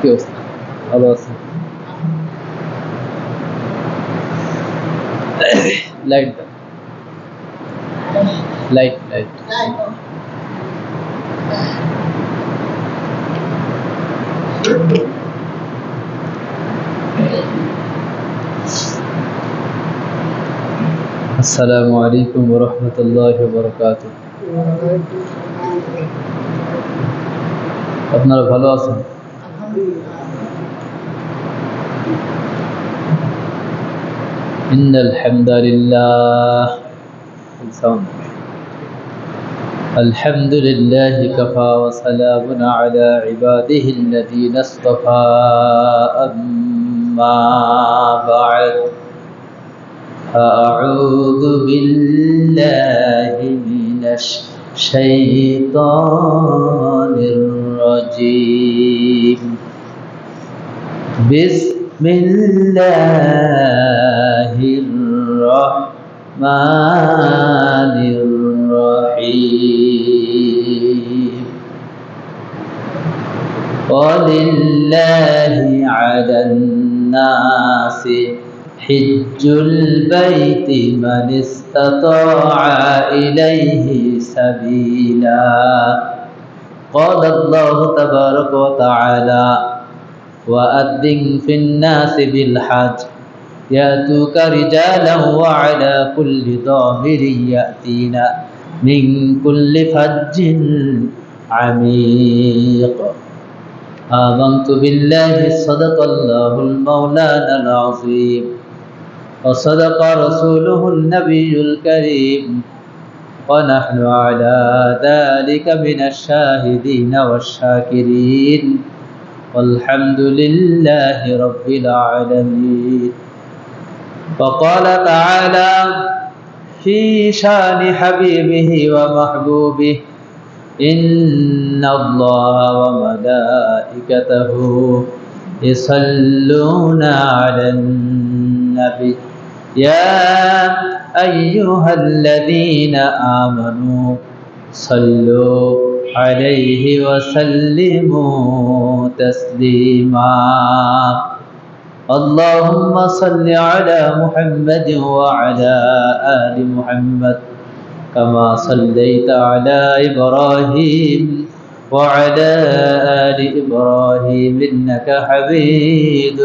কি অবস্থা? ভালো আছে? লাইট দাও। লাইট লাইট আসসালামু আলাইকুম ওয়া রাহমাতুল্লাহি ওয়া বারাকাতুহু। আপনারা ভালো আছেন? ইন্নাল হামদালিল্লাহ আলহামদুলিল্লাহি কাফা ওয়া সালামুন আলা ইবাদিহিল্লাযীনা ইসতাফা আম্মা বা'দ أعوذ بالله من الشيطان الرجيم بسم الله الرحمن الرحيم ولله على الناس حج البيت من استطاع إليه سبيلا قال الله تبارك وتعالى وأذن في الناس بالحج يأتوك رجالا وعلى كل ضامر يأتين من كل فج عميق آمنت بالله صدق الله المولانا العظيم وصدق رسوله النبي الكريم ونحن على ذلك من الشاهدين والشاكرين والحمد لله رب العالمين وقال تعالى في شان حبيبه ومحبوبه إن الله وملائكته يصلون على النبي يا أيها الذين آمنوا صلوا عليه وسلموا تسليما اللهم صل على محمد وعلى آل محمد كما صليت على إبراهيم وعلى آل إبراهيم إنك حميد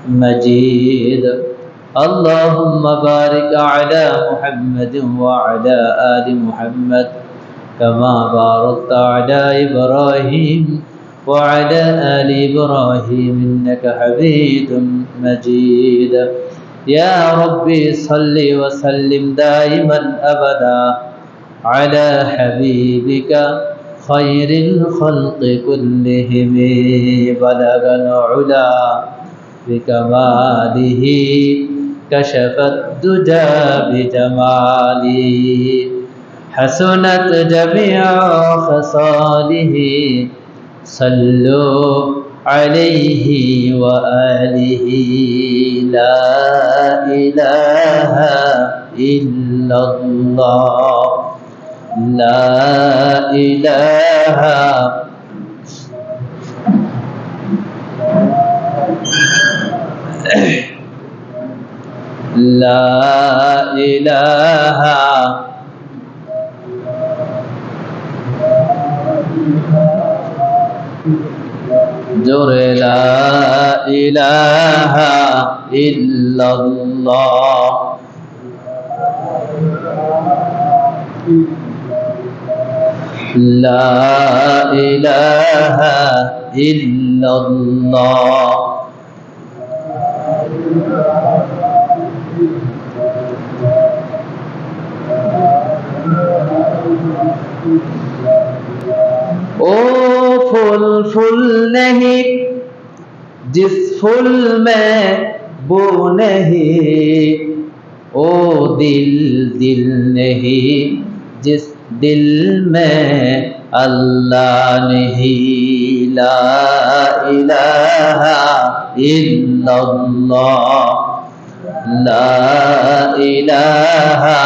مجيد اللهم بارك على محمد وعلى آل محمد كما باركت على إبراهيم وعلى آل إبراهيم إنك حميد مجيد يا ربي صل وسلم دائما أبدا على حبيبك خير الخلق كلهم بلغ العلا بكماله كشف الدجى بجماله حسنت جميع خصاله صلوا عليه وآله لا إله إلا الله لا إله لا إله জোরে লা ইলাহা ইল্লাল্লাহ লা ইলাহা ইল্লাল্লাহ ओ फूल फूल नहीं जिस फूल में वो नहीं ओ दिल दिल नहीं जिस दिल में अल्लाह नहीं ला इलाहा इल्लल्लाह ला इलाहा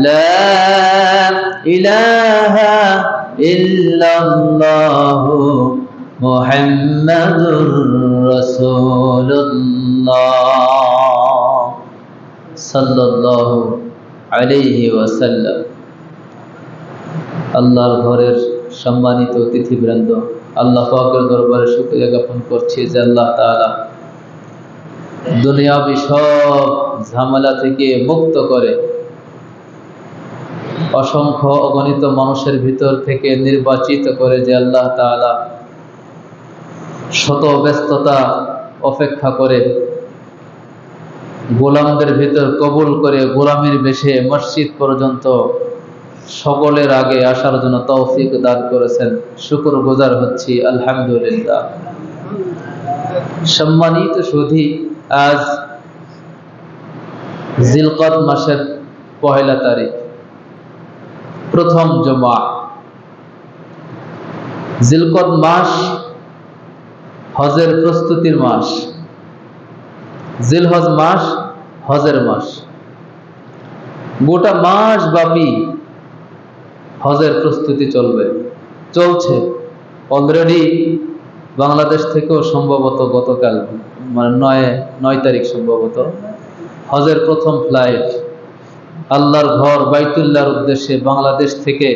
لا إله إلا الله محمد رسول الله صلى الله عليه وسلم। আল্লাহর ঘরের সম্মানিত অতিথিবৃন্দ, আল্লাহ পাকের দরবারে শুকরিয়া জ্ঞাপন করছি যে আল্লাহ তাআলা দুনিয়াবি সব ঝামেলা থেকে মুক্ত করে অসংখ্য অগণিত মানুষের ভিতর থেকে নির্বাচিত করে যে আল্লাহ তাআলা শত ব্যস্ততা অপেক্ষা করে গোলামদের ভিতর কবুল করে গোলামীর বেশে মসজিদ পর্যন্ত সকলের আগে আসার জন্য তৌফিক দান করেছেন। শুকরগুজার হচ্ছি আলহামদুলিল্লাহ। সম্মানিত সুধী, আজ জিলকদ মাসের 1 তারিখ, প্রথম জুমা। জিলকদ মাস হজের প্রস্তুতির মাস। জিলহজ মাস হজের মাস। গোটা মাস ব্যাপী হজের প্রস্তুতি চলছে। অলরেডি বাংলাদেশ থেকেও সম্ভবত গতকাল মানে 9 তারিখ সম্ভবত হজের প্রথম ফ্লাইট আল্লাহর ঘর বাইতুল্লাহর উদ্দেশ্যে বাংলাদেশ থেকে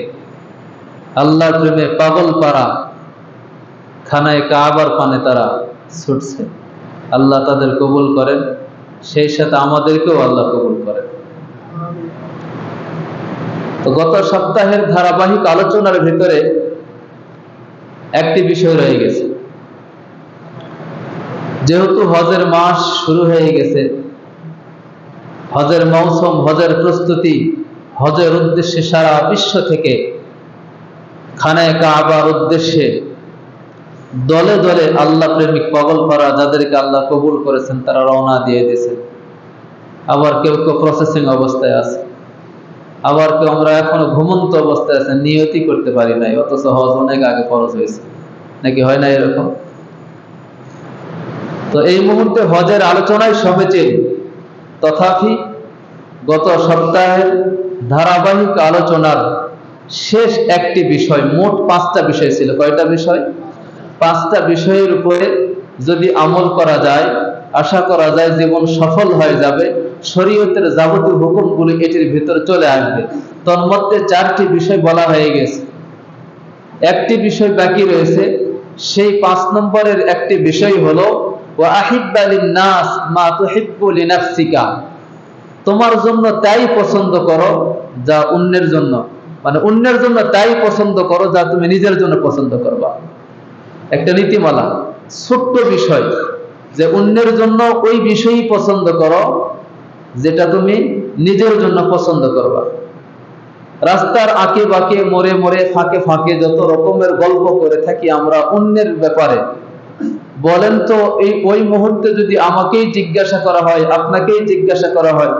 আল্লাহর প্রেমে পাগল পাড়া খানায় কাবার পানে তারা ছুটছে। আল্লাহ তাদের কবুল করেন, সেই সাথে আমাদেরকেও আল্লাহ কবুল করেন। তো গত সপ্তাহের ধারাবাহিক আলোচনার ভিতরে একটি বিষয় রয়ে গেছে। যেহেতু হজের মাস শুরু হয়ে গেছে, হজের মৌসুম, হজের প্রস্তুতি, হজের উদ্দেশ্যে সারা বিশ্ব থেকে খানায় কাবার উদ্দেশ্যে দলে দলে আল্লাহ প্রেমিক পাগল পাড়া যাদেরকে আল্লাহ কবুল করেছেন তারা রওনা দিয়ে দিয়েছে। আবার কেউ কেউ প্রসেসিং অবস্থায় আছে, আবার কেউ আমরা এখনো ঘুমন্ত অবস্থায় আছে, নিয়তি করতে পারি নাই, অথচ হজ অনেক আগে ফরজ হয়েছে, নাকি হয় না এরকম? তো এই মুহূর্তে হজের আলোচনায় সবেচে, তথাপি গত সপ্তাহের ধারাবাহিক আলোচনার শেষ একটি বিষয়, মোট 5টা বিষয় ছিল। কয়টা বিষয়? 5টা বিষয়ের উপরে যদি আমল করা যায়, আশা করা যায় জীবন সফল হয়ে যাবে, শরীয়তের যাবতীয় হুকুমগুলি এটির ভিতরে চলে আসবে। তন্মধ্যে 4টি বিষয় বলা হয়ে গেছে, একটি বিষয় বাকি রয়েছে। সেই 5 নম্বরের একটি বিষয় হলো ওয়া আহিব্বা লিন-নাস মা তুহিব্বু লিনাফসিকা। তোমার জন্য তাই পছন্দ করো যা অন্যের জন্য, মানে অন্যের জন্য তাই পছন্দ করো যা তুমি নিজের জন্য পছন্দ করবা। একটা নীতিমালা, ছোট্ট বিষয়, যে অন্যের জন্য ওই বিষয়ই পছন্দ করো যেটা তুমি নিজের জন্য পছন্দ করবা। রাস্তার আঁকে বাঁকে, মোড়ে মোড়ে, ফাঁকে ফাঁকে যত রকমের গল্প করে থাকি আমরা অন্যের ব্যাপারে। বলেন তো, ওই মুহূর্তে যদি আমাকেই জিজ্ঞাসা করা হয়, আপনাকেই জিজ্ঞাসা করা হয়,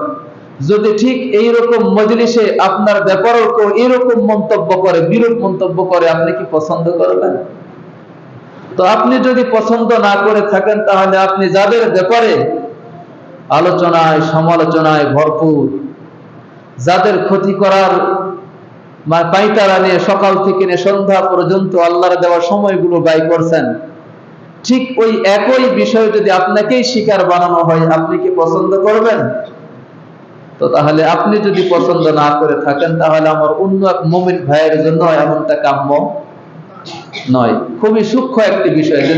যদি ঠিক এইরকম মজলিসে আপনার ব্যাপারেও কেউ এরকম মন্তব্য করে, বিরূপ মন্তব্য করে, আপনি কি পছন্দ করবেন? তো আপনি যদি পছন্দ না করে থাকেন, তাহলে আপনি যাদের ব্যাপারে আলোচনায় সমালোচনায় ভরপুর, যাদের ক্ষতি করার পাইতারা নিয়ে সকাল থেকে নিয়ে সন্ধ্যা পর্যন্ত আল্লাহর দেওয়া সময়গুলো ব্যয় করছেন, ঠিক ওই একই বিষয় যদি আপনাকেই শিকার বানানো হয়, আপনি কি পছন্দ করবেন? তো তাহলে আপনি যদি পছন্দ না করে থাকেন, তাহলে আমার অন্য এক মুমিন ভাইয়ের জন্য এমনটা কাম্য নয়। খুবই সূক্ষ্ম একটি বিষয়, যে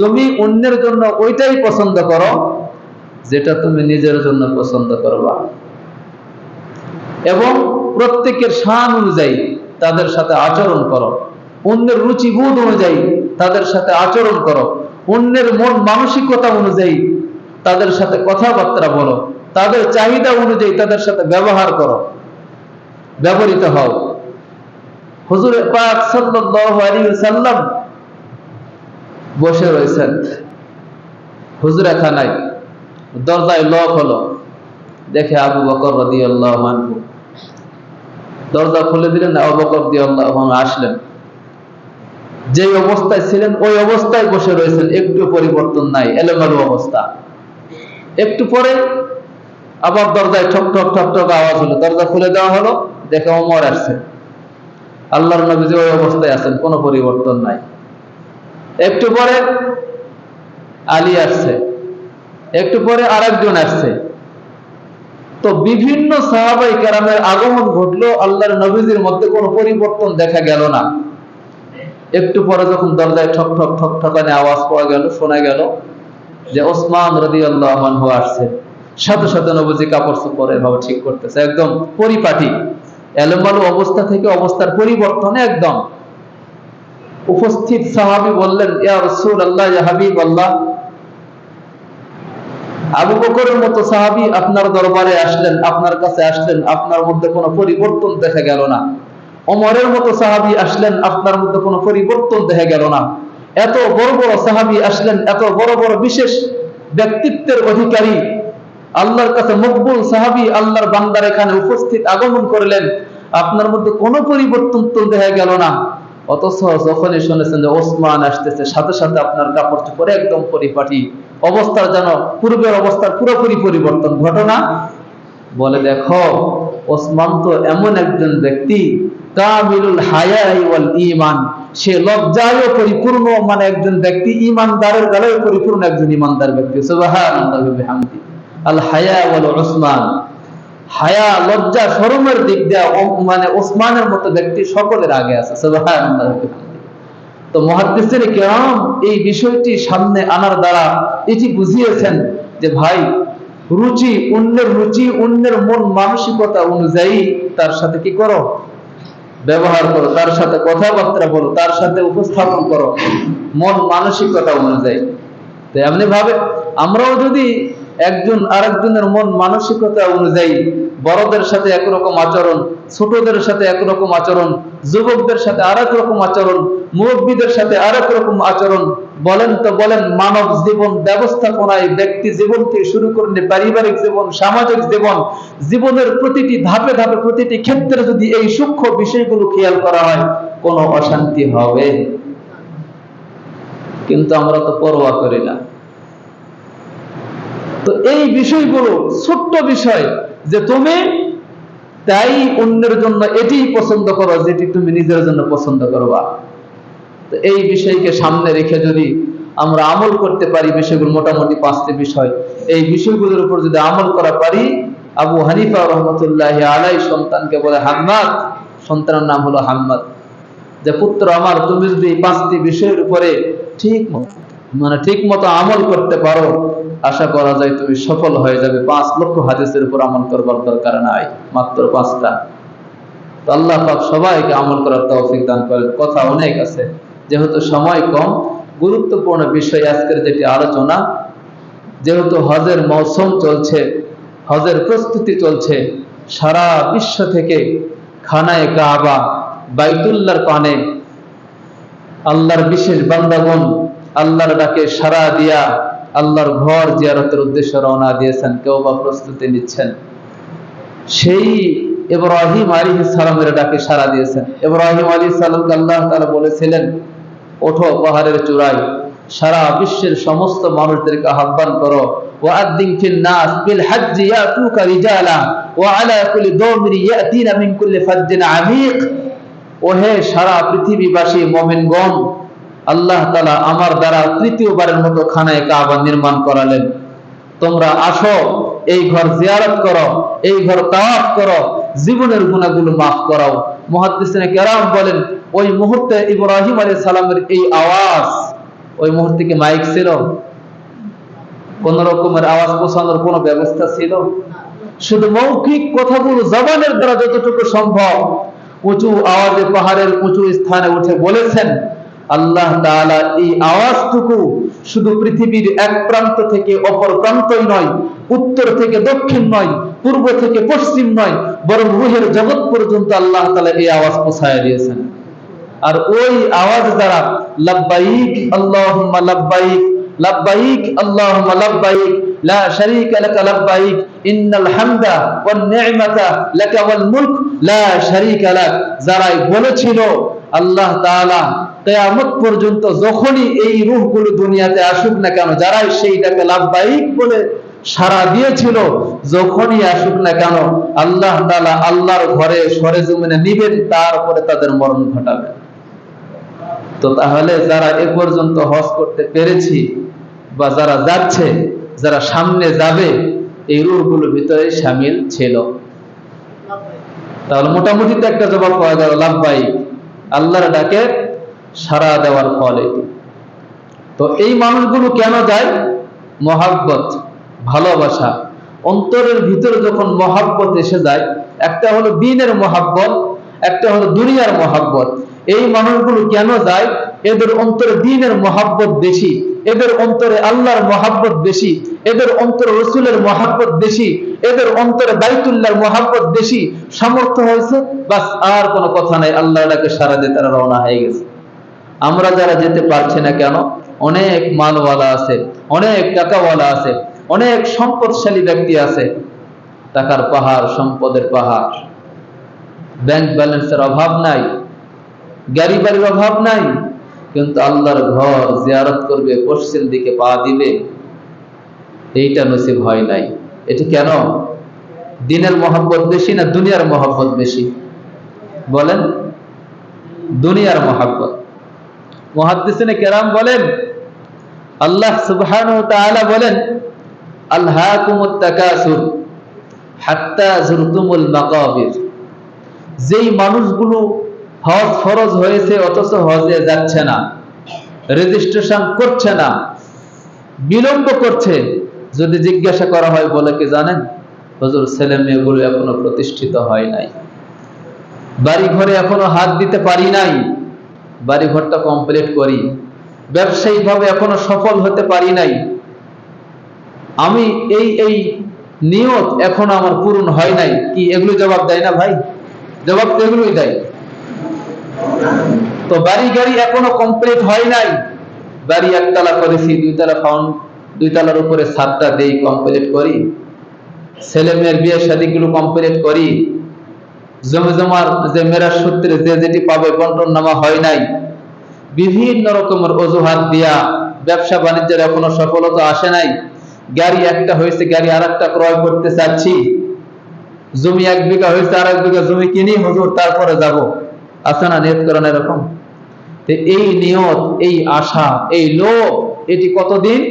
তুমি অন্যের জন্য ওইটাই পছন্দ করো যেটা তুমি নিজের জন্য পছন্দ করবা, এবং প্রত্যেকের শান অনুযায়ী তাদের সাথে আচরণ করো, অন্যের রুচিবোধ অনুযায়ী তাদের সাথে আচরণ করো, অন্যের মন মানসিকতা অনুযায়ী তাদের সাথে কথাবার্তা বলো, তাদের চাহিদা অনুযায়ী তাদের সাথে ব্যবহার করো, ব্যবহৃত হও। হুজুর পাক সাল্লাল্লাহু আলাইহি ওয়াসাল্লাম বসে রয়েছেন হুজরাখানায়, দরজায় লক হলো, দেখে আবু বকর রাদিয়াল্লাহু আনহু, দরজা খুলে দিলেন, আবু বকর রাদিয়াল্লাহু আনহু আসলেন। যে অবস্থায় ছিলেন ওই অবস্থায় বসে রয়েছেন, একটু পরিবর্তন নাই, এলোমেলো অবস্থা। একটু পরে আবার দরজায় ঠক ঠক ঠক ঠক আওয়াজ হলো, দরজা খুলে দেওয়া হলো, দেখে ওমর আসছে। আল্লাহর নবী যে ওই অবস্থায় আছেন, কোনো পরিবর্তন নাই। একটু পরে আলী আসছে, একটু পরে আরেকজন আসছে। তো বিভিন্ন সাহাবাই কেরামের আগমন ঘটলো, আল্লাহর নবীজির মধ্যে কোনো পরিবর্তন দেখা গেল না। একটু পরে যখন দরজায় ঠক ঠক ঠক ঠকানে আওয়াজ পাওয়া গেল, শোনা গেল যে ওসমান রাদিয়াল্লাহু আনহু আসছে, সাথে সাথে নবীজি কাপড় চোপড় এভাবে ঠিক করতেছে, একদম পরিপাটি। এলোমেলো অবস্থা থেকে অবস্থার পরিবর্তনে একদম। উপস্থিত সাহাবী বললেন, ইয়া রাসূলুল্লাহ, ইয়া হাবিবাল্লাহ, আবু বকরের মতো সাহাবী আপনার দরবারে আসলেন, আপনার কাছে আসলেন, আপনার মধ্যে কোনো পরিবর্তন দেখা গেল না। ওমরের মতো সাহাবী আসলেন, আপনার মধ্যে কোনো পরিবর্তন দেখা গেল না। এত বড় বড় সাহাবী আসলেন, এত বড় বড় বিশেষ ব্যক্তিত্বের অধিকারী, আল্লাহর কাছে মকবুল সাহাবী, আল্লাহর বান্দার এখানে উপস্থিত আগমন করলেন, আপনার মধ্যে কোনো পরিবর্তন তো দেখা গেল না। অথচ যখনই শুনেছেন যে ওসমান আসতেছে, সাথে সাথে আপনার কাপড় চোপড়ে একদম পরিপাটি, অবস্থার যেন পূর্বের অবস্থার পুরোপুরি পরিবর্তন। ঘটনা বলে, দেখো ওসমান তো এমন একজন ব্যক্তি, কামিলুল হায়াই ওয়াল ঈমান, সে লজ্জায়ও পরিপূর্ণ, মানে একজন ব্যক্তি, ঈমানদারের গালেও পরিপূর্ণ একজন ঈমানদার ব্যক্তি। সুবহানাল্লাহি ওয়া বিহামদি। আল হায়া ওয়াল উসমান, হায়া লজ্জা শরমের দিক দিয়ে মানে ওসমানের মতো ব্যক্তি সকলের আগে আছে। সুবহানাল্লাহি ওয়া বিহামদি। তো মুহাদ্দিসিনে কিরাম এই বিষয়টি সামনে আনার দ্বারা এটি বুঝিয়েছেন যে ভাই, রুচি অন্যের মন মানসিকতা অনুযায়ী তার সাথে কি করো, ব্যবহার করো, তার সাথে কথাবার্তা বলো, তার সাথে উপস্থাপন করো মন মানসিকতা অনুযায়ী। তো এমনি ভাবে আমরাও যদি একজন আরেকজনের মন মানসিকতা অনুযায়ী, বড়দের সাথে একরকম আচরণ, ছোটদের সাথে একরকম আচরণ, যুবকদের সাথে আরেক রকম আচরণ, মুরব্বীদের সাথে আরেক রকম আচরণ, বলেন তো বলেন, মানব জীবন ব্যবস্থাপনায় ব্যক্তি জীবন থেকে শুরু করে পারিবারিক জীবন, সামাজিক জীবন, জীবনের প্রতিটি ধাপে ধাপে, প্রতিটি ক্ষেত্রে যদি এই সূক্ষ্ম বিষয়গুলো খেয়াল করা হয়, কোনো অশান্তি হবে। কিন্তু আমরা তো পরোয়া করি না। তো এই বিষয়গুলো ছোট্ট বিষয়, যে তুমি তাই অন্যের জন্য এটি পছন্দ করো যেটি তুমি নিজের জন্য পছন্দ করবা। তো এই বিষয়কে সামনে রেখে যদি আমরা আমল করতে পারি, বিষয়গুলো মোটামুটি 5টি বিষয়, এই বিষয়গুলোর উপর যদি আমল করা পারি, আবু হানিফা রহমতুল্লাহি আলাইহি সন্তানকে বলে হাম্মাদ, সন্তানের নাম হলো হাম্মাদ, যে পুত্র আমার, তুমি যদি এই 5টি বিষয়ের উপরে ঠিক মতো আমল করতে পারো, আশা করা যায় তুমি সফল হয়ে যাবে। 5 লক্ষ হাদিসের উপর আমল করবার দরকার নাই, মাত্র 5টা। তো আল্লাহ পাক সবাইকে আমল করার তৌফিক দান করেন। কথা অনেক আছে, যেহেতু সময় কম, গুরুত্বপূর্ণ বিষয় আজকের যেটি আলোচনা, যেহেতু হজের মৌসুম চলছে, হজের প্রস্তুতি চলছে, সারা বিশ্ব থেকে খানায়ে কাবা, বাইতুল্লাহর পানে আল্লাহর বিশেষ বান্দাগণ আল্লাহর ডাকে সাড়া দিয়া আল্লাহর ঘর জিয়ারতের উদ্দেশ্যে রওনা দিয়েছেন, কেউ বা প্রস্তুতি নিচ্ছেন। সেই ইব্রাহিম আলাইহিস সালামের ডাকে সাড়া দিয়েছেন। ইব্রাহিম আলাইহিস সালামকে আল্লাহ তাআলা বলেছিলেন, ওঠো পাহাড়ের চূড়ায়, সারা বিশ্বের সমস্ত মানুষদেরকে আহ্বান করো, ওয়াআদ্দিন ফিন নাস বিল হজ্জ ইয়াতুকা রিজালা ওয়া আলা কুল্লি দামিরি ইয়াতিনা মিন কুল্লি ফাজ্জিন আমিক। ওহে সারা পৃথিবীবাসী মুমিনগণ, আল্লাহ তাআলা আমার দ্বারা তৃতীয়বারের মতো খানায়ে কাবা নির্মাণ করালেন, তোমরা আসো, এই ঘর জিয়ারত করো, এই ঘর তাওয়াফ করো, জীবনের গুনাহগুলো মাফ করাও। মুহাদ্দিসিনে কেরাম বলেন, ওই মুহূর্তে ইব্রাহিম আলাইহিস সালামের এই আওয়াজ, ওই মুহূর্তে কি মাইক ছিল? কোন রকমের আওয়াজ পৌঁছানোর কোন ব্যবস্থা ছিল? শুধু মৌখিক কথাগুলো জবানের দ্বারা যতটুকু সম্ভব উঁচু আওয়াজে পাহাড়ের উঁচু স্থানে উঠে বলেছেন। আল্লাহ তাআলা এই আওয়াজটুকু শুধু পৃথিবীর এক প্রান্ত থেকে অপর প্রান্তই নয়, উত্তর থেকে দক্ষিণ নয়, পূর্ব থেকে পশ্চিম নয়, বরং রূহের জগৎ পর্যন্ত আল্লাহ তাআলা এই আওয়াজ পৌঁছায় দিয়েছেন। আর ওই আওয়াজ দ্বারা লাব্বাইক আল্লাহুম্মা লাব্বাইক, লাব্বাইক আল্লাহুম্মা লাব্বাইক, লা শারীকা লাকা লাব্বাইক, ইন্নাল হামদা ওয়ান নি'মাতা লাকা ওয়াল মুলক লা শারীকা লাক, যারাই বলেছিল, আল্লাহ তাআলা কিয়ামত পর্যন্ত যখনই এই রূহগুলো দুনিয়াতে আসুক না কেন, যারাই সেইটাকে লাব্বাইক বলে সারা দিয়েছিল, যখনই আসুক না কেন আল্লাহ তাআলা আল্লাহর ঘরে সরেজমিনে নিবেন, তারপরে তাদের মরণ ঘটাবেন। তো তাহলে যারা এ পর্যন্ত হজ করতে পেরেছি বা যারা যাচ্ছে, যারা সামনে যাবে, এই রূহগুলোর ভিতরে শামিল ছিল। তাহলে মোটামুটি তো একটা জবাব পাওয়া গেল, লাব্বাইক, আল্লাহর ডাকে সাড়া দেওয়ার ফল এটি। তো এই মানুষগুলো কেন যায়? মহাব্বত, ভালোবাসা, অন্তরের ভিতরে যখন মহাব্বত এসে যায়, একটা হলো দ্বীনের মহাব্বত, একটা হলো দুনিয়ার মহাব্বত। এই মানুষগুলো কেন যায়? এদের অন্তরে দ্বীনের মহাব্বত বেশি, এদের অন্তরে আল্লাহর মহাব্বত বেশি, এদের অন্তরে রাসূলের মহাব্বত বেশি, এদের অন্তরে বাইতুল্লাহর মহাব্বত বেশি। সামর্থ্য হয়েছে, বাস আর কোনো কথা নাই, আল্লাহর ডাকে সাড়া দিয়ে তারা রওনা হয়ে গেছে। আমরা যারা যেতে পারছি না কেন? অনেক মালওয়ালা আছে, অনেক টাকাওয়ালা আছে, অনেক সম্পদশালী ব্যক্তি আছে, টাকার পাহাড়, সম্পদের পাহাড়, ব্যাংক ব্যালেন্সের অভাব নাই, গাড়ি বাড়ির অভাব নাই, কিন্তু আল্লাহর ঘর জিয়ারত করবে, পশ্চিম দিকে পা দিবে, এইটা নসিব হয় নাই। এটি কেন? দ্বীনের মহব্বত বেশি না দুনিয়ার মহব্বত বেশি? বলেন। দুনিয়ার মহব্বত। মুহাদ্দিসিনে কেরাম বলেন, আল্লাহ সুবহানাহু ওয়া তাআলা বলেন, আলহাকুমুত তাকাসুর হাত্তা যুরতুমুল মাকাবির। যেই মানুষগুলো হজ ফরজ হয়েছে অথচ হজে যাচ্ছে না, রেজিস্ট্রেশন করছে না, বিলম্ব করছে, যদি জিজ্ঞাসা করা হয় বলে কি জানেন? হুজুর, ছেলে মেয়েগুলো এখনো প্রতিষ্ঠিত হয় নাই, বাড়ি ঘরে এখনো হাত দিতে পারি নাই, বাড়ি ঘরটা কমপ্লিট করি, ব্যবসায়িক ভাবে এখনো সফল হতে পারি নাই, আমি এই নিয়ত এখনো আমার পূরণ হয় নাই। কি এগুলো জবাব দেয় না ভাই? জবাব তো এগুলোই দেয়। তো বাড়ি গাড়ি এখনো কমপ্লিট হয় নাই, বাড়ি একতলা করেছি, দুইতলার উপরে ছাদটা দেই, কমপ্লিট করি, ছেলে মেয়ের বিয়ে শাদী গুলো কমপ্লিট করি, জমি জমার যে মেরাজ সূত্রে যে যেটি পাবে বন্টন নামা হয় নাই, বিভিন্ন রকমের অজুহাত দিয়া ব্যবসা বাণিজ্যের এখনো সফলতা আসে নাই, গাড়ি একটা হয়েছে, গাড়ি আর একটা ক্রয় করতে চাচ্ছি, জমি 1 বিঘা হয়েছে, আর 1 বিঘা জমি কিনি হুজুর তারপরে যাব, আছে না নিয়ত করেন এরকম? এই নিয়ত, এই আশা, এই লোভ, এটি কতদিন?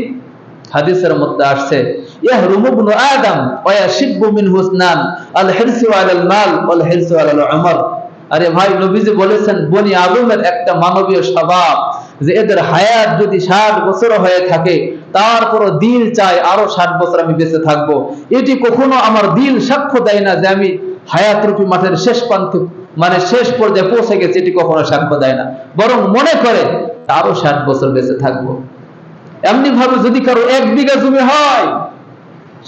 হাদিসের মধ্যে আসছে, ইয়াহরুমু ইবনু আদম ওয়া ইয়াশিব্বু মিনহু ইসনান, আল হিরসু আলাল মাল ওয়াল হিরসু আলাল উমর। আরে ভাই, নবীজি বলেছেন, বনি আদমের একটা মানবীয় স্বভাব যে এদের হায়াত যদি 60 বছর হয়ে থাকে, তারপর দিল চায় আরো 60 বছর আমি বেঁচে থাকবো। এটি কখনো আমার দিল সাক্ষ্য দেয় না যে আমি হায়াত রূপী মাঠের শেষ প্রান্তে, মানে শেষ পর্যায়ে পৌঁছে গেছে, এটি কখনো সাক্ষ্য দেয় না, বরং মনে করে আরো 60 বছর বেঁচে থাকবো। এমনি ভাবে যদি কারো 1 বিঘা জমি হয়,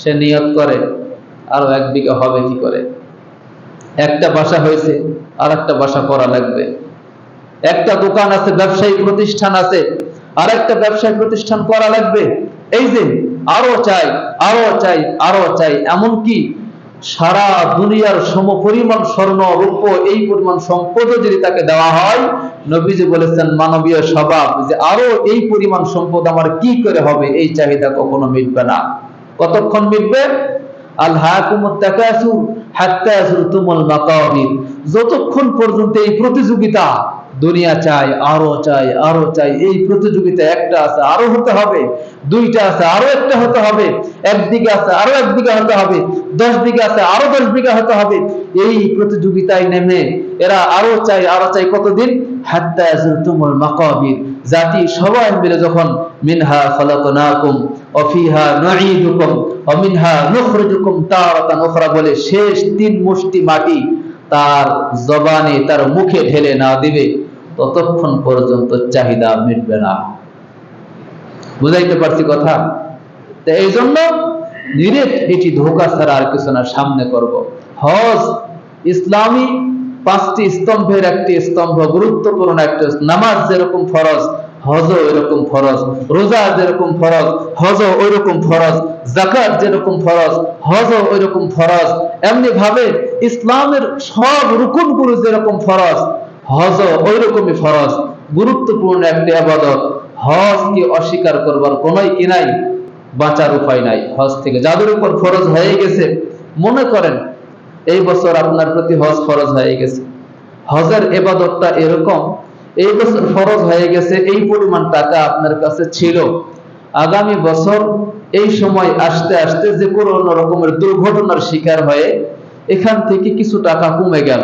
সে নিয়ত করে আরো 1 বিঘা হবে কি করে, একটা বাসা হয়েছে আর একটা বাসা করা লাগবে, একটা দোকান আছে, ব্যবসায়ী প্রতিষ্ঠান আছে, আর একটা ব্যবসায়ী প্রতিষ্ঠান করা লাগবে, এই যে আরো চাই, আরো চাই, আরো চাই। এমনকি সারা দুনিয়ার সমপরিমাণ স্বর্ণ রূপ, এই পরিমাণ সম্পদ যদি তাকে দেওয়া হয়, নবীজি বলেছেন মানবীয় স্বভাব যে আরো এই পরিমাণ সম্পদ আমার কি করে হবে, এই চাহিদা কখনো মিটবে না। কতক্ষণ মিটবে? আলহাকুমুত তাকাসুর হাত্তা যুরতুমুল মাকাবির। যতক্ষণ পর্যন্ত এই প্রতিযোগিতা, দুনিয়া চাই, আরো চাই, আরো চাই, এই প্রতিযোগিতা, একটা আছে আরো হতে হবে, দুইটা আছে আরো একটা হতে হবে, 1 বিঘা আছে আরো 1 বিঘা হতে হবে, 10 বিঘা আছে আরো 10 বিঘা হতে হবে, এই প্রতিযোগিতায় নেমে এরা আরো চাই, আরো চাই, কতদিন? হাত্তা যুরতুমুল মাকাবির। জাতি সবাই মিলে যখন মিনহা খালাকনাকুম ওয়া ফিহা নুঈদুকুম ওয়া মিনহা নুখরিজুকুম তারাতান উখরা বলে শেষ 3 মুষ্টি মাটি তার জবানে, তার মুখে ঢেলে না দিবে, ততক্ষণ পর্যন্ত চাহিদা মিটবে না। বুঝাইতে পারছি কথা? তো এই জন্য নিরেট এটি ধোঁকা ছাড়া আর কিছু না, সামনে করব। হজ ইসলামী 5টি স্তম্ভের একটি স্তম্ভ, গুরুত্বপূর্ণ একটা। নামাজ যেরকম ফরজ, হজও এরকম ফরজ, রোজা যেরকম ফরজ, হজও ওইরকম ফরজ, যাকাত যেরকম ফরজ, হজও ওইরকম ফরজ। এমনি ভাবে ইসলামের সব রুকুনগুলো যেরকম ফরজ, হজও ওইরকমই ফরজ, গুরুত্বপূর্ণ একটি ইবাদত। হজকে অস্বীকার করবার কোনোই কি নাই? বাঁচার উপায় নাই হজ থেকে। যাদের উপর ফরজ হয়ে গেছে, মনে করেন এই বছর আপনার প্রতি হজ ফরজ হয়ে গেছে, হজের ইবাদতটা এরকম, এই বছর ফরজ হয়ে গেছে, এই পরিমাণ টাকা আপনার কাছে ছিল, আগামী বছর এই সময় আসতে আসতে যে কোনো রকমের দুর্ঘটনার শিকার হয়ে এখান থেকে কিছু টাকা কমে গেল,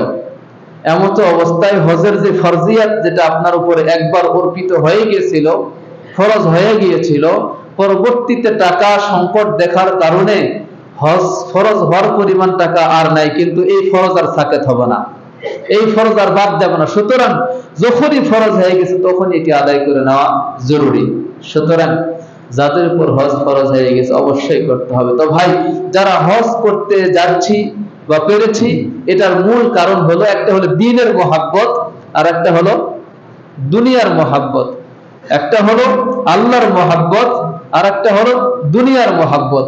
এমত অবস্থায় হজের যে ফরজিয়াত যেটা আপনার উপরে একবার অর্পিত হয়ে গিয়েছিল, ফরজ হয়ে গিয়েছিল, পরবর্তীতে টাকা সংকট দেখার কারণে হজ ফরজ হওয়ার পরিমাণ টাকা আর নাই, কিন্তু এই ফরজ আর সাকেত হবে না, এই ফরজ আর বাদ দেব না। সুতরাং যখনই ফরজ হয়ে গেছে তখনই এটি আদায় করে নেওয়া জরুরি। সুতরাং যাদের উপর হজ ফরজ হয়ে গেছে অবশ্যই করতে হবে। তো ভাই, যারা হজ করতে যাচ্ছি বা পেরেছি, এটার মূল কারণ হলো, একটা হলো দ্বীনের মহাব্বত, আর একটা হলো দুনিয়ার মহাব্বত। একটা হলো আল্লাহর মহাব্বত, আর একটা হলো দুনিয়ার মহাব্বত।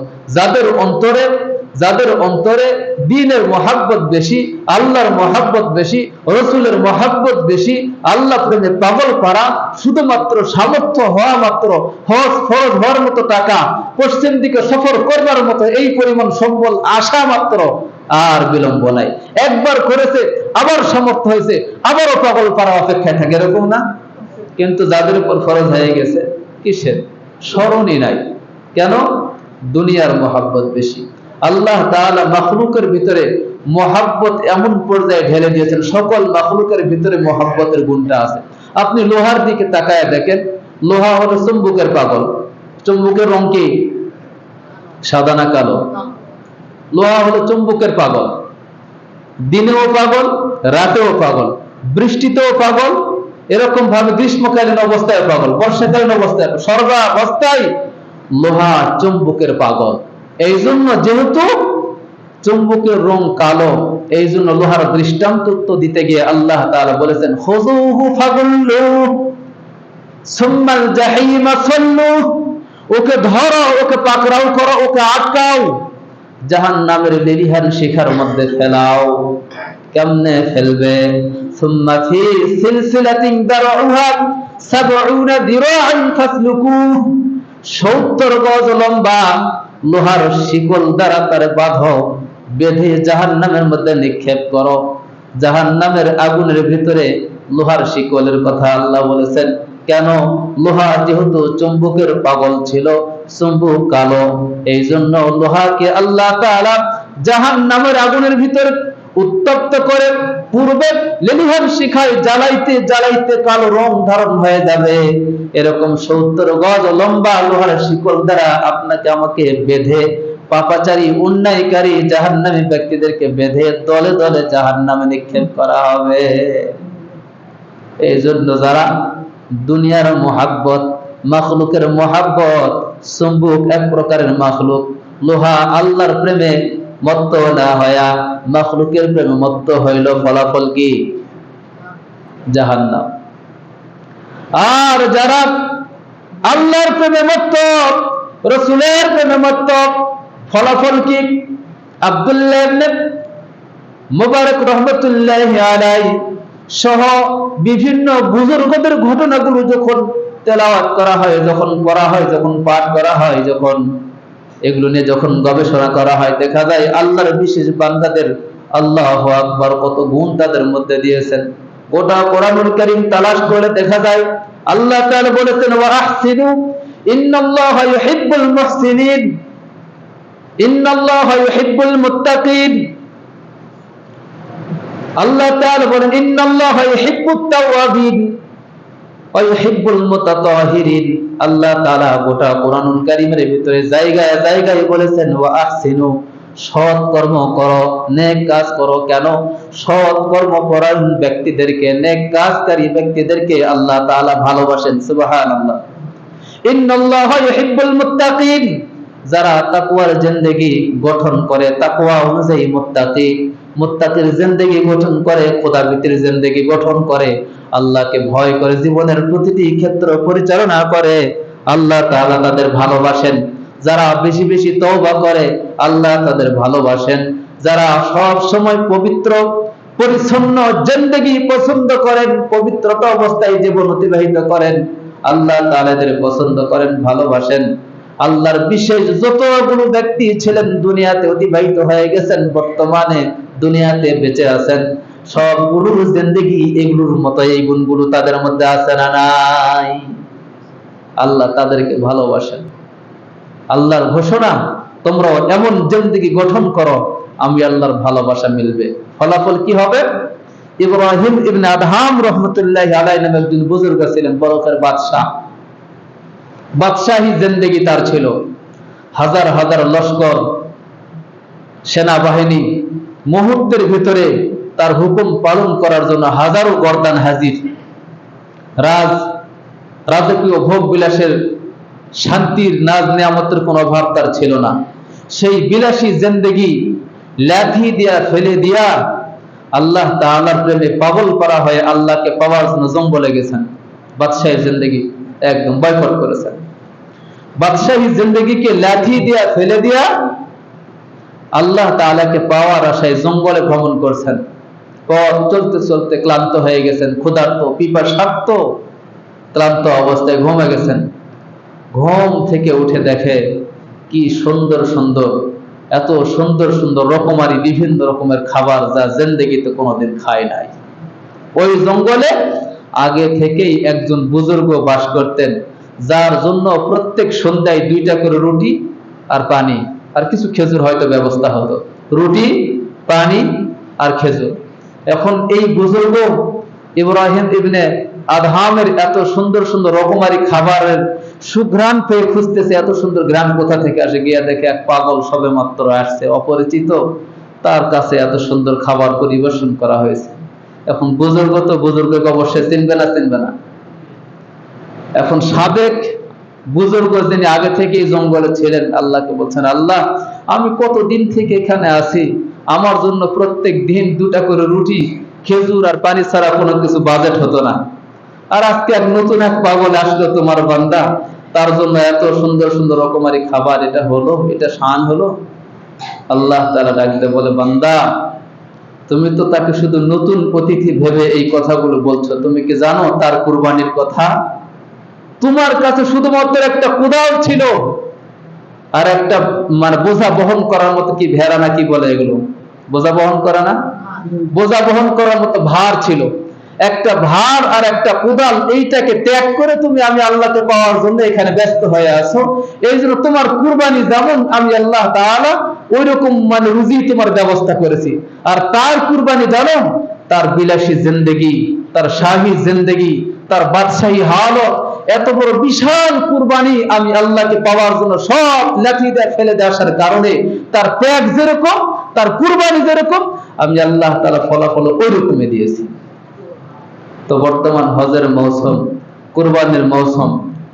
যাদের অন্তরে দ্বীনের মহাব্বত বেশি, আল্লাহর মহাব্বত বেশি, রাসূলের মহাব্বত বেশি, আল্লাহ প্রেমে পাগল করা, শুধুমাত্র সামর্থ্য হওয়া মাত্র হজ ফরজ হওয়ার মতো টাকা, পশ্চিম দিকে সফর করবার মতো এই পরিমাণ সম্বল আসা মাত্র আর বিলম্ব নাই। একবার করেছে, আবার সামর্থ্য হয়েছে, আবারও পাগল করা অপেক্ষায় থাকে, এরকম না? কিন্তু যাদের উপর ফরজ হয়ে গেছে, কিসের স্মরণই নাই। কেন? দুনিয়ার মহাব্বত বেশি। আল্লাহ তাআলা মাখলুকের ভিতরে মহাব্বত এমন পর্যায়ে ঢেলে দিয়েছেন, সকল মাখলুকের ভিতরে মহাব্বতের গুণটা আছে। আপনি লোহার দিকে তাকায় দেখেন, লোহা হলো চুম্বকের পাগল। চুম্বকের রং কি? সাদা না কালো? লোহা হলো চুম্বকের পাগল, দিনেও পাগল, রাতেও পাগল, বৃষ্টিতেও পাগল, এরকম ভাবে গ্রীষ্মকালীন অবস্থায় পাগল, বর্ষাকালীন অবস্থায়, সর্বাবস্থায় লোহা চুম্বকের পাগল। এই জন্য যেহেতু চুম্বকের রং কালো, এই জন্য লোহার দৃষ্টান্ত দিতে গিয়ে আল্লাহ তাআলা বলেছেন, খুযুহু ফাগুল্লুহু সুম্মাল জাহিমা সাল্লু, ওকে ধরো, ওকে পাকড়াও করো, ওকে আটকাও, জাহান্নামের লেলিহান শিখার মধ্যে ফেলাও। কেমনে ফেলবে? সুম্মা ফি সিলসিলাতিন দারউহা ৭০ দিরাআন ফাসলুকুহু, ৭০ গজ লম্বা লোহার শিকল দ্বারা তারে বাঁধো, বেঁধে জাহান্নামের মধ্যে নিক্ষেপ করো। জাহান্নামের আগুনের ভিতরে লোহার শিকলের কথা আল্লাহ বলেছেন। কেন? লোহা যেহেতু চুম্বকের পাগল ছিল, চুম্বক কালো, এই জন্য লোহাকে আল্লাহ তাআলা জাহান্নামের আগুনের ভিতরে উত্তপ্ত করে পূর্বে লেলিহান শিখায় জ্বালাইতে জ্বালাইতে কালো রং ধারণ হয়ে যাবে। এরকম ৭০ গজ লম্বা লোহার শিকল দ্বারা আপনাকে আমাকে বেঁধে, পাপাচারী অন্যায়কারী জাহান্নামী ব্যক্তিদেরকে বেঁধে দলে দলে জাহান্নামে নিক্ষেপ করা হবে। এই জন্য যারা দুনিয়ার মহাব্বত, মাখলুকের মহাব্বত, চুম্বক এক প্রকারের মাখলুক, লোহা আল্লাহর প্রেমে মত্ত না হয়া মাখলুকের প্রেমে মত্ত হইল, ফলাফল কি? জাহান্নাম। আর যারা আল্লাহর প্রেমে মত্ত, রাসূলের প্রেমে মত্ত, ফলাফল কি? আব্দুল্লাহ ইবনে মুবারক রাহমাতুল্লাহি আলাইহি সহ বিভিন্ন বুজুর্গদের ঘটনাগুলো যখন তেলাওয়াত করা হয়, যখন পড়া হয়, যখন পাঠ করা হয়, যখন এগুলো নিয়ে যখন গবেষণা করা হয়, দেখা যায় আল্লাহর বিশেষ বান্দাদের আল্লাহু আকবার কত গুণ তাদের মধ্যে দিয়েছেন। গোটা কোরআনুল কারীম তালাশ করে দেখা যায় আল্লাহ তাআলা বলেছেন, ওয়া আহসিনু ইন্নাল্লাহা ইউহিব্বুল মুহসিনিন, ইন্নাল্লাহা ইউহিব্বুল মুত্তাকিন। আল্লাহ তাআলা বলেন, ইন্নাল্লাহা ইউহিব্বুত তাওয়াবিন ওয়া ইউহিব্বুল মুতাতাহিরিন। আল্লাহ তাআলা গোটা কোরআনুল কারীমের ভিতরে জায়গায় জায়গায় বলেছেন, ওয়া আহসিনু, সৎ কর্ম করো, নেক কাজ করো। কেন? সৎ কর্মপরায়ণ ব্যক্তিদেরকে, নেক কাজকারী ব্যক্তিদেরকে আল্লাহ তাআলা ভালোবাসেন। সুবহানাল্লাহ। ইন্নাল্লাহা ইউহিব্বুল মুত্তাকিন, যারা তাকওয়ার জিন্দেগি গঠন করে, তাকওয়া অনুযায়ী মুত্তাকি, মুত্তাকির জিন্দেগি গঠন করে, খোদাভীতির জিন্দেগি গঠন করে, আল্লাহকে ভয় করে জীবনের প্রতিটি ক্ষেত্র পরিচালনা করে, আল্লাহ তাআলা তাদের ভালোবাসেন। যারা বেশি বেশি তওবা করে, আল্লাহ তাদের ভালোবাসেন। যারা সব সময় পবিত্র পরিচ্ছন্ন জিন্দেগি পছন্দ করেন, পবিত্রতা অবস্থায় জীবন অতিবাহিত করেন, আল্লাহ তাআলা এদের পছন্দ করেন, ভালোবাসেন। আল্লাহর বিশেষ যতগুলো ব্যক্তি ছিলেন দুনিয়াতে অতিবাহিত হয়ে গেছেন, বর্তমানে দুনিয়াতে বেঁচে আছেন, সবগুলোর জিন্দেগি এগুলোর মতো এই গুণগুলো তাদের মধ্যে আছে না নাই? আল্লাহ তাদেরকে ভালোবাসেন। আল্লাহর ঘোষণা, তোমরাও এমন জিন্দেগি গঠন করো, আমি আল্লাহর ভালোবাসা মিলবে। ফলাফল কি হবে? ইব্রাহিম ইবনে আদহাম রহমতুল্লাহি আলাইহি নামে একজন বুজুর্গ ছিলেন, বরকতের বাদশাহ। বাদশাহী জিন্দেগি তার ছিল। হাজার হাজার লস্কর, সেনাবাহিনী, মুহূর্তের ভিতরে তার হুকুম পালন করার জন্য হাজারো গর্দান হাজির। রাজকীয় ভোগ বিলাসের, শান্তির, নাজ নিয়ামতের কোনো অভাব তার ছিল না। সেই বিলাসী জিন্দেগি লাথি দিয়া ফেলে দিয়া আল্লাহ তাআলার প্রেমে পাগল করা হয়ে আল্লাহকে পাওয়ার জন্য জঙ্গলে গেছেন। বাদশাহী জিন্দেগি একদম বয়কট করেছেন। বাদশাহী জিন্দেগিকে লাথি দিয়া ফেলে দিয়া আল্লাহ তাআলাকে পাওয়ার আশায় জঙ্গলে ভ্রমণ করছেন। পথ চলতে চলতে ক্লান্ত হয়ে গেছেন, ক্ষুধার্ত, পিপাসার্ত, ক্লান্ত অবস্থায় ঘুমে গেছেন। ঘুম থেকে উঠে দেখে কি সুন্দর সুন্দর, এত সুন্দর সুন্দর রকমারি বিভিন্ন রকমের খাবার, যা জিন্দেগিতে কোনোদিন খায় নাই। ওই জঙ্গলে আগে থেকেই একজন বুজুর্গ বাস করতেন, যার জন্য প্রত্যেক সন্ধ্যায় 2টা করে রুটি আর পানি আর কিছু খেজুর হয়তো ব্যবস্থা হতো। রুটি, পানি আর খেজুর। এখন এই বুজুর্গ ইব্রাহিম ইবনে আদহামের এত সুন্দর সুন্দর রকমারি খাবারের সুঘ্রাণ পেয়ে খুঁজতেছে, এত সুন্দর গ্রাম কোথা থেকে আসে। গিয়া দেখে এক পাগল সবে মাত্র আসছে, অপরিচিত, তার কাছে এত সুন্দর খাবার পরিবেশন করা হয়েছে। এখন বুজুর্গ তো বুজুর্গকে অবশ্যই চিনবে না? এখন সাবেক বুজুর্গ যিনি আগে থেকেই জঙ্গলে ছিলেন, আল্লাহকে বলছেন, আল্লাহ আমি কতদিন থেকে এখানে আছি, আমার জন্য প্রত্যেক দিন 2টা করে রুটি, খেজুর আর পানি ছাড়া কোনো কিছু বাজেট হতো না। আর আজকে এক নতুন এক পাগল আসলো তোমার বান্দা, তার জন্য এত সুন্দর সুন্দর রকমারি খাবার, এটা হলো, এটা শান হলো? আল্লাহ তাআলা ডাকতে বলে, বান্দা তুমি তো তাকে শুধু নতুন অতিথি ভেবে এই কথাগুলো বলছো, তুমি কি জানো তার কুরবানির কথা? তোমার কাছে শুধুমাত্র একটা কোদাল ছিল আর একটা বোঝা বহন করার মতো, কি ভেড়া না কি বলে এগুলো, বোঝা বহন করা না, বোঝা বহন করার মতো ভার ছিল। একটা ভার আর একটা কোদাল, এইটাকে ত্যাগ করে তুমি আমি আল্লাহকে পাওয়ার জন্য এখানে ব্যস্ত হয়ে আছো। এই জন্য তোমার কুরবানি যেমন আমি আল্লাহ তাআলা ওই রকম রুজি তোমার ব্যবস্থা করেছি। আর তার কুরবানি জানো, তার বিলাসী জিন্দেগি, তার শাহী জিন্দেগি, তার বাদশাহী হালত, এত বড় বিশাল কুরবানি আমি আল্লাহকে পাওয়ার জন্য সব লাঠি দিয়ে ফেলে দিয়ে আসার কারণে তার ত্যাগ যেরকম, তার কুরবানি যেরকম, আমি আল্লাহ তাআলা ফলাফল ওই রকমই দিয়েছি। তো বর্তমান হজের মৌসুম, কুরবানির মৌসুম,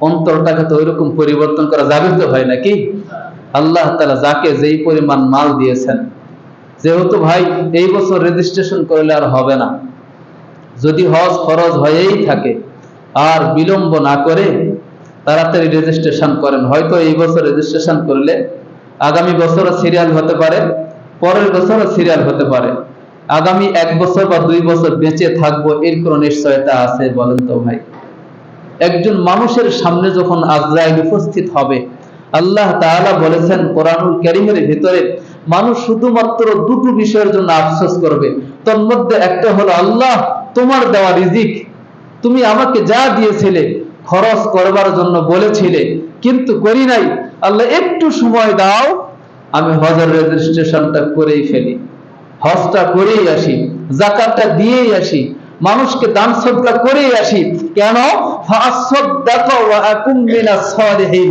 অন্তরটাকে তো ওইরকম পরিবর্তন করা যাবে তো, হয় নাকি? আল্লাহ তাআলা যাকে যেই পরিমাণ মাল দিয়েছেন, যেহেতু ভাই এই বছর রেজিস্ট্রেশন করলে আর হবে না, যদি হজ ফরজ হয়েই থাকে, আর বিলম্ব না করে তাড়াতাড়ি রেজিস্ট্রেশন করেন। হয়তো এই বছর রেজিস্ট্রেশন করলে আগামী বছরও সিরিয়াল হতে পারে, পরের বছরও সিরিয়াল হতে পারে, আগামী 1 বছর বা 2 বছর বেঁচে থাকবো এর কোন নিশ্চয়তা আছে বলেন তো ভাই? একজন মানুষের সামনে যখন আজরাইল উপস্থিত হবে, আল্লাহ তাআলা বলেছেন কোরআনুল কারীমের ভিতরে, মানুষ শুধুমাত্র 2টো বিষয়ের জন্য আফসোস করবে। তার মধ্যে একটা হলো, আল্লাহ তোমার দেওয়া রিজিক, তুমি আমাকে যা দিয়েছিলে খরচ করবার জন্য বলেছিলে, কিন্তু করি নাই। আল্লাহ একটু সময় দাও, আমি হজের রেজিস্ট্রেশনটা করেই ফেলি, হজটা করেই আসি, যাকাতটা দিয়েই আসি, মানুষকে দান সদকা করেই আসি। কেন? ফাসাদদাকা ওয়া আকুম মিনাস সালিহিন।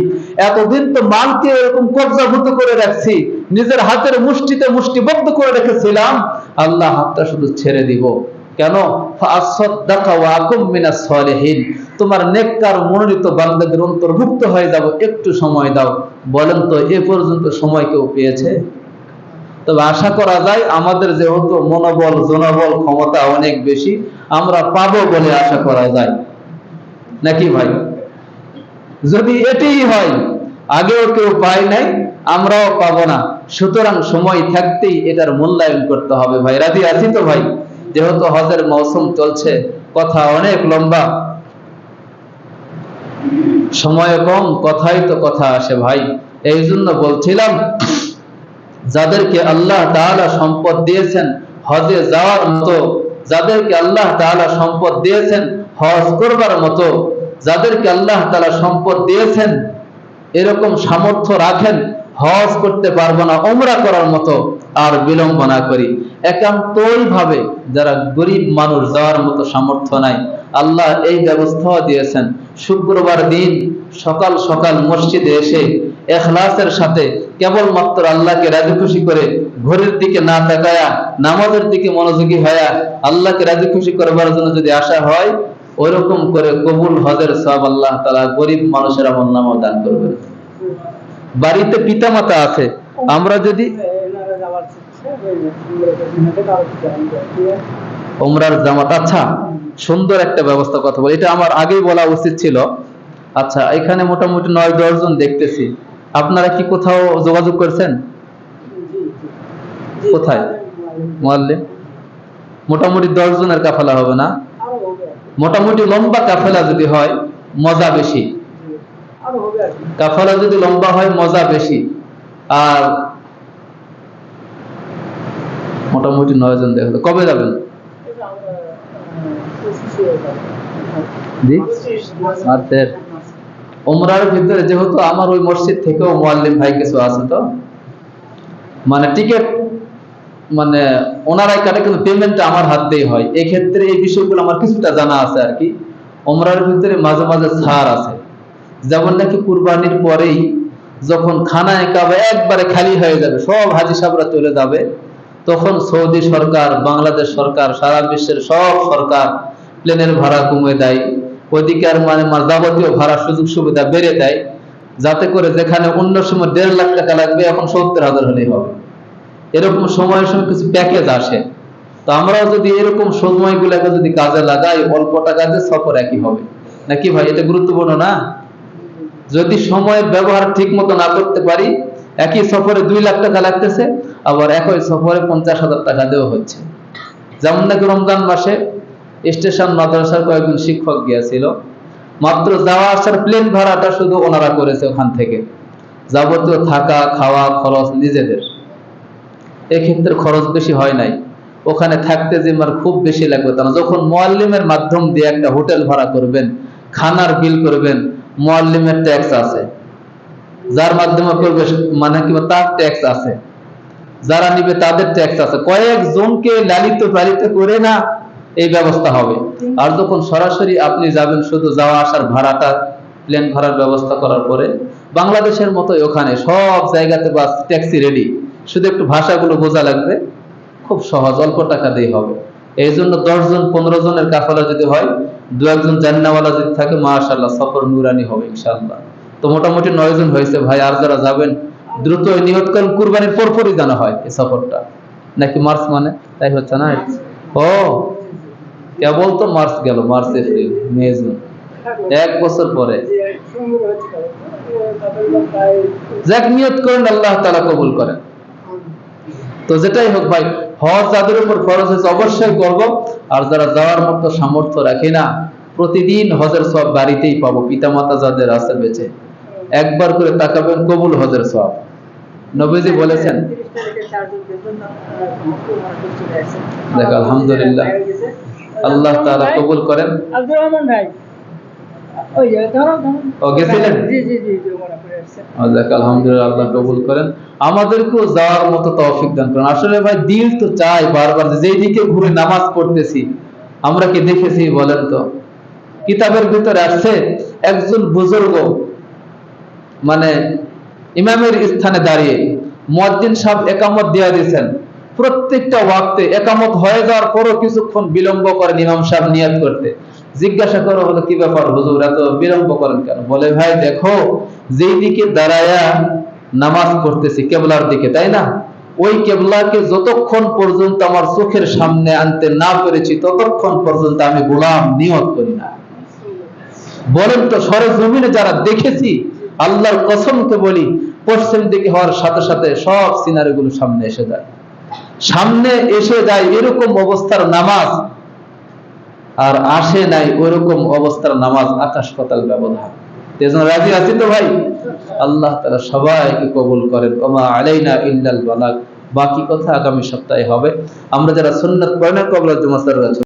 এতদিন তো মালকে এরকম কবজাভূত করে রাখছি, নিজের হাতের মুষ্টিতে মুষ্টিবদ্ধ করে রেখেছিলাম, আল্লাহ হাতটা শুধু ছেড়ে দিব। কেন? ফাসাদদাকা ওয়া আকুম মিনাস সালিহিন, তোমার নেককার মনোনীত বান্দাদের অন্তর্ভুক্ত হয়ে যাব, একটু সময় দাও। বলেন তো এ পর্যন্ত সময় কেউ পেয়েছে? তবে আশা করা যায় আমাদের যেহেতু মনোবল, জনবল, ক্ষমতা অনেক বেশি, আমরা পাবো বলে আশা করা যায়, নাকি ভাই? যদি এটাই হয়, আগেও কেউ পায় নাই, আমরাও পাবো না, সুতরাং সময় থাকতেই এটার মূল্যায়ন করতে হবে। ভাই রাজি আছি তো ভাই? যেহেতু হজের মৌসুম চলছে, কথা অনেক লম্বা। সময় কম, কথাই তো কথা আসে ভাই। এই জন্য বলছিলাম, যাদেরকে আল্লাহ তাআলা সম্পদ দিয়েছেন হজে যাওয়ার মতো, যাদেরকে আল্লাহ তাআলা সম্পদ দিয়েছেন হজ করবার মতো, যাদেরকে আল্লাহ তাআলা সম্পদ দিয়েছেন এরকম সামর্থ্য রাখেন হজ করতে পারবো না উমরা করার মতো, আর বিলম্ব না করি। একান্তই ভাবে যারা গরিব মানুষ, যাওয়ার মতো সামর্থ্য নাই, আল্লাহ এই ব্যবস্থাও দিয়েছেন শুক্রবার দিন সকাল সকাল মসজিদে এসে ইখলাসের সাথে কেবলমাত্র আল্লাহকে রাজি খুশি করে, ঘড়ির দিকে না তাকায়া নামাজের দিকে মনোযোগী হয়ে আল্লাহকে রাজি খুশি করবার জন্য যদি আসা হয়, ওইরকম করে কবুল হজের সওয়াব আল্লাহ তাআলা গরিব মানুষের আমলনামাও দান করবেন। বাড়িতে পিতামাতা আছে, আমরা যদি উমরার জামাত, আচ্ছা সুন্দর একটা ব্যবস্থা, কথা বলি, এটা আমার আগেই বলা উচিত ছিল। আচ্ছা, এখানে মোটামুটি 9-10 জন দেখতেছি, আপনারা কি কোথাও যোগাযোগ করছেন? কোথায়? মুআল্লিম মোটামুটি 10 জনের কাফেলা হবে না? মোটামুটি লম্বা কাফেলা যদি হয় মজা বেশি, কাফেলা যদি লম্বা হয় মজা বেশি। আর মোটামুটি 9 জন দেখো, কবে যাবেন? মার্চের উমরার ভিতরে, যেহেতু আমার ওই মসজিদ থেকেও মুআল্লিম ভাই কিছু আছে, তো মানে টিকিট মানে ওনারাই কাটে, কিন্তু পেমেন্টটা আমার হাত দিয়েই হয়। এই ক্ষেত্রে এই বিষয়গুলো আমার কিছুটা জানা আছে আর কি। উমরার ভিতরে মাঝে মাঝে ছাড় আছে, যেমন নাকি কুরবানির পরেই যখন খানায়ে কাবা একবারে খালি হয়ে যাবে, সব হাজী সাহেবরা চলে যাবে, তখন সৌদি সরকার, বাংলাদেশ সরকার, সারা বিশ্বের সব সরকার প্লেনের ভাড়া কমিয়ে দেয়, ওইদিকে আর মানে যাবতীয় ভাড়া সুযোগ সুবিধা বেড়ে দেয়, যাতে করে যেখানে অন্য সময় 1.5 লাখ টাকা লাগবে এখন 70,000 হলেই হবে। এরকম সময়ের সঙ্গে কিছু প্যাকেজ আসে। তো আমরাও যদি এরকম সময়গুলোকে যদি কাজে লাগাই, অল্প টাকাতে সফর একই হবে নাকি ভাই? এটা গুরুত্বপূর্ণ না? যদি সময়ের ব্যবহার ঠিক মতো না করতে পারি, একই সফরে 2 লাখ টাকা লাগতেছে, আবার একই সফরে 50,000 টাকা দেওয়া হচ্ছে। যেমন নাকি রমজান মাসে স্টেশন মাদ্রাসার কয়েকজন শিক্ষক গিয়েছিল, মাত্র যাওয়া আসার প্লেন ভাড়াটা শুধু ওনারা করেছে, ওখান থেকে যাবতীয় থাকা খাওয়া খরচ নিজেদের। এক্ষেত্রে খরচ বেশি হয় নাই, ওখানে থাকতে যে আমার খুব বেশি লাগবে তা না। যখন মুআল্লিমের মাধ্যম দিয়ে একটা হোটেল ভাড়া করবেন, খানার বিল করবেন, মুআল্লিমের ট্যাক্স আছে, যার মাধ্যমে করবে মানে কি তার ট্যাক্স আছে, যারা নিবে তাদের ট্যাক্স আছে, কয়েকজনকে লালিত পালিত করে না এই ব্যবস্থা হবে। আর যখন সরাসরি আপনি যাবেন, শুধু যাওয়া আসার ভাড়াটা প্লেন ভাড়ার ব্যবস্থা করার পরে, বাংলাদেশের মতোই ওখানে সব জায়গাতে বাস ট্যাক্সি রেডি, শুধু একটু ভাষাগুলো বোঝা লাগবে, খুব সহজ, অল্প টাকা দিয়ে হবে। এই জন্য 10 জন 15 জনের কাফেলা যদি হয়, 2-1 জন জান্নাওয়ালা যদি থাকে, মাশাআল্লাহ সফর নুরানি হবে ইনশাআল্লাহ। তো মোটামুটি 9 জন হয়েছে ভাই। আর যারা যাবেন দ্রুত নিয়ত করেন, কুরবানির পরপরই জানা হয় এই সফরটা, নাকি মার্চ মানে তাই হচ্ছে না? ও কেবল তো মার্চ গেল, মার্চ এপ্রিল মে জুন, 1 বছর পরে। যাক, নিয়ত করেন, আল্লাহ তাআলা কবুল করেন। তো যেটাই হোক ভাই, হজ যাদের উপর খরচ হয়েছে অবশ্যই করব। আর যারা যাওয়ার মতো সামর্থ্য রাখে না, প্রতিদিন হজের সওয়াব বাড়িতেই পাবো। পিতামাতা যাদের আছে বেঁচে, একবার করে তাকাবেন, কবুল হজের সওয়াব। নবীজি বলেছেন, দেখ আলহামদুলিল্লাহ, আল্লাহ তাআলা কবুল করেন। আব্দুর রহমান ভাই ওই যে ও গেছিলেন, জি জি জি দেখ আলহামদুলিল্লাহ, আল্লাহ কবুল করেন, আমাদেরকেও যাওয়ার মতো তৌফিক দান করেন। আসলে ভাই দিল তো চাই বারবার, যেই দিকে ঘুরে নামাজ পড়তেছি, আমরা কি দেখেছি বলেন তো? কিতাবের ভিতরে আসছে, একজন বুজুর্গ মানে ইমামের স্থানে দাঁড়িয়ে মুয়াজ্জিন সাহেব একামত দিয়ে দিয়েছেন, প্রত্যেকটা ওয়াক্তে একামত হয়ে যাওয়ার পরও কিছুক্ষণ বিলম্ব করেন ইমাম সাহেব নিয়াত করতে। জিজ্ঞাসা করা হলো, কি ব্যাপার হুজুর, এত বিলম্ব করেন কেন? বলে, ভাই দেখো, যেই দিকে দাঁড়ায়া নামাজ পড়তেছি কেবলার দিকে, তাই না? ওই কেবলাকে যতক্ষণ পর্যন্ত আমার চোখের সামনে আনতে না পেরেছি, ততক্ষণ পর্যন্ত আমি গোলাম নিয়ত করি না। বলেন তো, সরে জমিনে যারা দেখেছি, আল্লাহর কসমকে বলি, পশ্চিম দিকে হওয়ার সাথে সাথে সব সিনারি গুলো সামনে এসে যায়, সামনে এসে যায় এরকম অবস্থার নামাজ, আর আসে নাই ওইরকম অবস্থার নামাজ, আকাশ পাতাল ব্যবধান। এজন্য রাজি আছি তো ভাই? আল্লাহ তাআলা সবাইকে কবুল করেন। ওমা আলাইনা ইল্লাল বালাগ। বাকি কথা আগামী সপ্তাহে হবে। আমরা যারা সুন্নাত পড়েন কবলা জুমা